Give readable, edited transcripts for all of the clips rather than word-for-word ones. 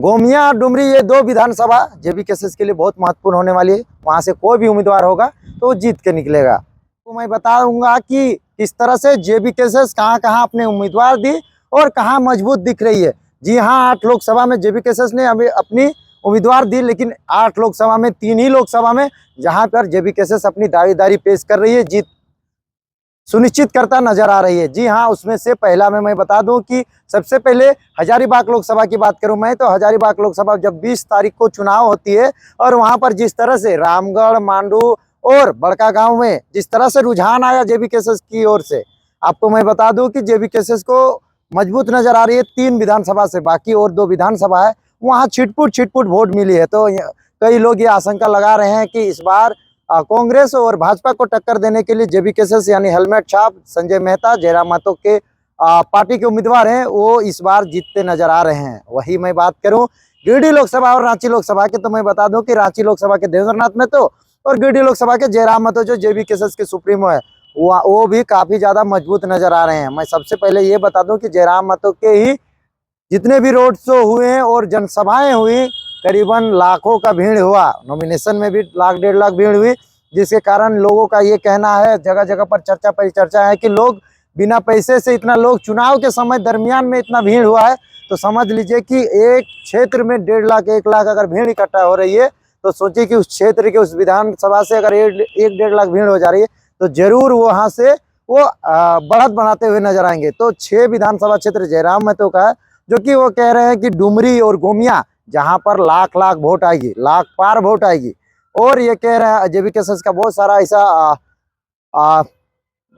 गोमिया और डुमरी ये दो विधानसभा जेबी केसेस के लिए बहुत महत्वपूर्ण होने वाली है। वहां से कोई भी उम्मीदवार होगा तो वो जीत के निकलेगा। तो मैं बताऊंगा कि किस तरह से जेबी केसेस कहां कहां अपने उम्मीदवार दी और कहां मजबूत दिख रही है। जी हाँ, 8 लोकसभा में जेबी केसेस ने अभी अपनी उम्मीदवार दी, लेकिन 8 लोकसभा में 3 ही लोकसभा में जहां पर जेबी केसेस अपनी दावेदारी पेश कर रही है, जीत सुनिश्चित करता नजर आ रही है। जी हाँ, उसमें से पहला मैं बता दूं कि सबसे पहले हजारीबाग लोकसभा की बात करूं मैं, तो हजारीबाग लोकसभा जब 20 तारीख को चुनाव होती है और वहां पर जिस तरह से रामगढ़, मांडू और बड़का गांव में जिस तरह से रुझान आया जेबी केसेस की ओर से, आपको मैं बता दूं कि जेबी केसेस को मजबूत नजर आ रही है 3 विधानसभा से। बाकी और 2 विधानसभा है वहां छिटपुट वोट मिली है। तो कई लोग ये आशंका लगा रहे हैं कि इस बार कांग्रेस और भाजपा को टक्कर देने के लिए जेबी केसेस यानी हेलमेट छाप संजय मेहता, जयराम महतो के पार्टी के उम्मीदवार हैं, वो इस बार जीतते नजर आ रहे हैं। वही मैं बात करूं गिरिडीह लोकसभा और रांची लोकसभा के, तो मैं बता दूं कि रांची लोकसभा के देवेंद्रनाथ महतो और गिरिडीह लोकसभा के जयराम महतो जो जेबी केसेस के सुप्रीमो है, वो भी काफी ज्यादा मजबूत नजर आ रहे हैं। मैं सबसे पहले ये बता दूं कि जयराम महतो के ही जितने भी रोड शो हुए हैं और जनसभाएं हुई, करीबन लाखों का भीड़ हुआ। नॉमिनेशन में भी 1 डेढ़ लाख भीड़ हुई, जिसके कारण लोगों का ये कहना है, जगह जगह पर चर्चा परिचर्चा है कि लोग बिना पैसे से इतना लोग चुनाव के समय दरमियान में इतना भीड़ हुआ है। तो समझ लीजिए कि एक क्षेत्र में 1.5 लाख 1 लाख अगर भीड़ इकट्ठा हो रही है, तो सोचिए कि उस क्षेत्र के उस विधानसभा से अगर 1 डेढ़ लाख भीड़ हो जा रही है, तो जरूर वहां से वो बढ़त बनाते हुए नजर आएंगे। तो 6 विधानसभा क्षेत्र जयराम महतो का है, जो कि वो कह रहे हैं कि डुमरी और गोमिया जहां पर लाख लाख वोट आएगी, लाख पार वोट आएगी। और ये कह रहे हैं जेबी केसेस का बहुत सारा ऐसा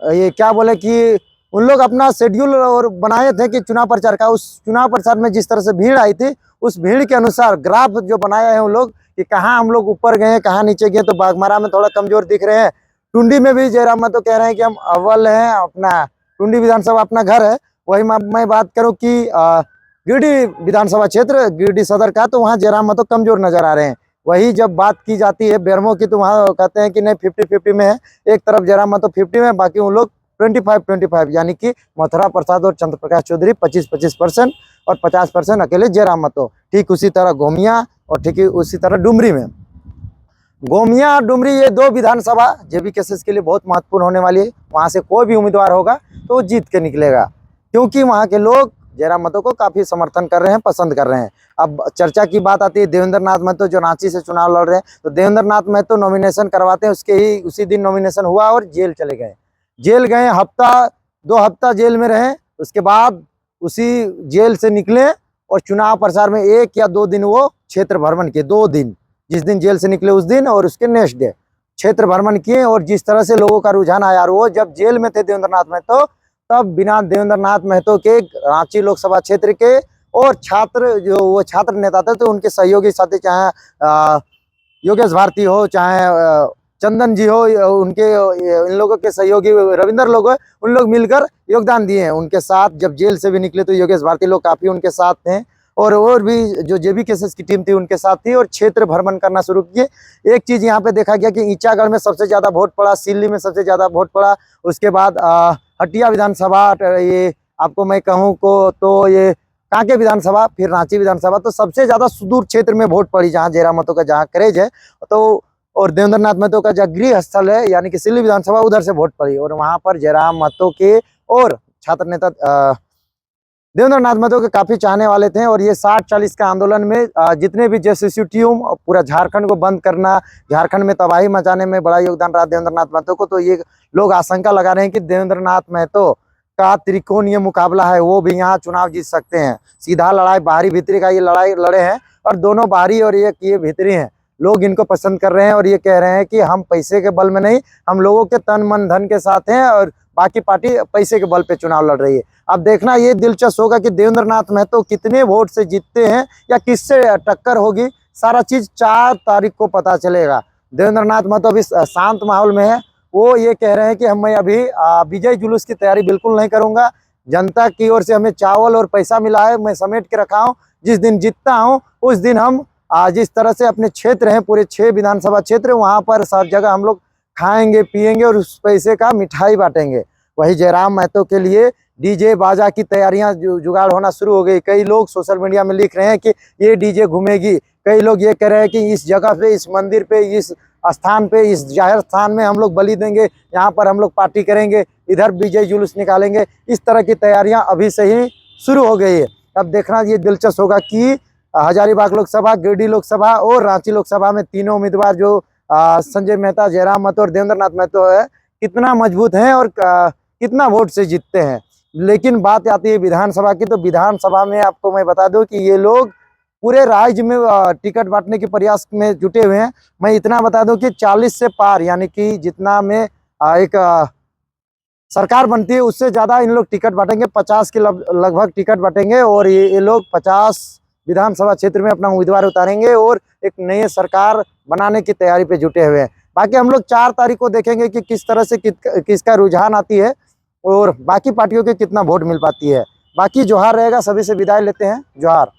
ये क्या बोले कि उन लोग अपना शेड्यूल और बनाए थे कि चुनाव प्रचार का, उस चुनाव प्रचार में जिस तरह से भीड़ आई थी उस भीड़ के अनुसार ग्राफ जो बनाया है उन लोग कि कहाँ हम लोग ऊपर गए कहाँ नीचे गए। तो बाघमारा में थोड़ा कमजोर दिख रहे हैं। टुंडी में भी जयराम महतो कह रहे हैं कि हम अव्वल हैं, अपना टुंडी विधानसभा अपना घर है। वही मैं बात करूँ कि गिरिडीह विधानसभा क्षेत्र गिरिडीह सदर का, तो वहाँ जयराम महतो कमजोर नजर आ रहे हैं। वही जब बात की जाती है बेरमो की, तो वहाँ कहते हैं कि नहीं 50-50 में है। एक तरफ जयराम महतो 50 में, बाकी उन लोग 25-25 यानी कि मथुरा प्रसाद और चंद्र प्रकाश चौधरी 25% और 50% अकेले जयराम महतो। ठीक उसी तरह गोमिया और ठीक उसी तरह डुमरी में। गोमिया और डुमरी ये 2 विधानसभा जेबी केसेस के लिए बहुत महत्वपूर्ण होने वाली है। वहां से कोई भी उम्मीदवार होगा तो वो जीत के निकलेगा, क्योंकि वहां के लोग जयराम महतो को काफी समर्थन कर रहे हैं, पसंद कर रहे हैं। अब चर्चा की बात आती है देवेंद्रनाथ महतो जो रांची से चुनाव लड़ रहे हैं, तो देवेंद्रनाथ महतो नॉमिनेशन करवाते हैं, उसके ही उसी दिन नॉमिनेशन हुआ और जेल चले गए। जेल गए, 2 हफ्ता जेल में रहे, उसके बाद उसी जेल से निकले और चुनाव प्रचार में 1 या 2 दिन वो क्षेत्र भ्रमण किए। 2 दिन, जिस दिन जेल से निकले उस दिन और उसके नेक्स्ट डे क्षेत्र भ्रमण किए। और जिस तरह से लोगों का रुझान आया, और वो जब जेल में थे देवेंद्रनाथ महतो, तब बिना देवेंद्रनाथ महतो के रांची लोकसभा क्षेत्र के और छात्र जो वो छात्र नेता थे, तो उनके सहयोगी साथी, चाहे योगेश भारती हो, चाहे चंदन जी हो, उनके इन लोगों के सहयोगी रविंदर लोग है, उन लोग मिलकर योगदान दिए हैं उनके साथ। जब जेल से भी निकले तो योगेश भारती लोग काफी उनके साथ थे, और भी जो जेबी केसेस की टीम थी उनके साथ थी, और क्षेत्र भ्रमण करना शुरू किए। एक चीज यहाँ पे देखा गया कि ईचागढ़ में सबसे ज्यादा वोट पड़ा, सिल्ली में सबसे ज्यादा वोट पड़ा, उसके बाद हटिया विधानसभा, ये आपको मैं कहूँ को तो ये कांके विधानसभा, फिर रांची विधानसभा। तो सबसे ज्यादा सुदूर क्षेत्र में वोट पड़ी, जहाँ जयराम महतो का जहाँ क्रेज है, तो और देवेंद्रनाथ महतो का जहाँ गृह स्थल है यानी कि सिल्ली विधानसभा, उधर से वोट पड़ी। और वहां पर जयराम महतो के और छात्र नेता देवेंद्रनाथ महतो के काफी चाहने वाले थे। और ये 60-40 का आंदोलन में जितने भी जेएसयूटीयू पूरा झारखंड को बंद करना, झारखंड में तबाही मचाने में बड़ा योगदान रहा देवेंद्रनाथ महतो को। तो ये लोग आशंका लगा रहे हैं कि देवेंद्रनाथ महतो का त्रिकोणीय मुकाबला है, वो भी यहाँ चुनाव जीत सकते हैं। सीधा लड़ाई बाहरी भीतरी का ये लड़ाई लड़े हैं, और दोनों बाहरी और ये भीतरी हैं। लोग इनको पसंद कर रहे हैं और ये कह रहे हैं कि हम पैसे के बल में नहीं, हम लोगों के तन मन धन के साथ हैं, और बाकी पार्टी पैसे के बल पे चुनाव लड़ रही है। अब देखना ये दिलचस्प होगा कि देवेंद्रनाथ महतो कितने वोट से जीतते हैं या किससे टक्कर होगी। सारा चीज 4 तारीख को पता चलेगा। देवेंद्रनाथ महतो अभी शांत माहौल में है। वो ये कह रहे हैं कि मैं अभी विजय जुलूस की तैयारी बिल्कुल नहीं करूंगा। जनता की ओर से हमें चावल और पैसा मिला है, मैं समेट के रखा हूँ। जिस दिन जीतता हूँ उस दिन हम जिस तरह से अपने क्षेत्र हैं, पूरे 6 विधानसभा क्षेत्र, वहां पर सब जगह हम लोग खाएंगे पिएंगे और उस पैसे का मिठाई बांटेंगे। वही जयराम महतो के लिए डीजे बाजा की तैयारियां जुगाड़ होना शुरू हो गई। कई लोग सोशल मीडिया में लिख रहे हैं कि ये डीजे घूमेगी। कई लोग ये कह रहे हैं कि इस जगह पे, इस मंदिर पे, इस स्थान पे, इस जाहिर स्थान में हम लोग बलि देंगे, यहाँ पर हम लोग पार्टी करेंगे, इधर विजय जुलूस निकालेंगे। इस तरह की तैयारियां अभी से ही शुरू हो गई है। अब देखना ये दिलचस्प होगा कि हजारीबाग लोकसभा, गिरिडीह लोकसभा और रांची लोकसभा में तीनों उम्मीदवार जो संजय मेहता, जयराम महतो और देवेंद्र नाथ महतो है, कितना मजबूत हैं और कितना वोट से जीतते हैं। लेकिन बात आती है विधानसभा की, तो विधानसभा में आपको मैं बता दूं कि ये लोग पूरे राज्य में टिकट बांटने के प्रयास में जुटे हुए हैं। मैं इतना बता दूं कि 40 से पार, यानी कि जितना में एक सरकार बनती है उससे ज्यादा इन लोग टिकट बांटेंगे। 50 के लगभग टिकट बांटेंगे और ये लोग 50 विधानसभा क्षेत्र में अपना उम्मीदवार उतारेंगे और एक नई सरकार बनाने की तैयारी पे जुटे हुए हैं। बाकी हम लोग 4 तारीख को देखेंगे कि किस तरह से किसका रुझान आती है और बाकी पार्टियों के कितना वोट मिल पाती है। बाकी जोहार रहेगा, सभी से विदाई लेते हैं। जोहार।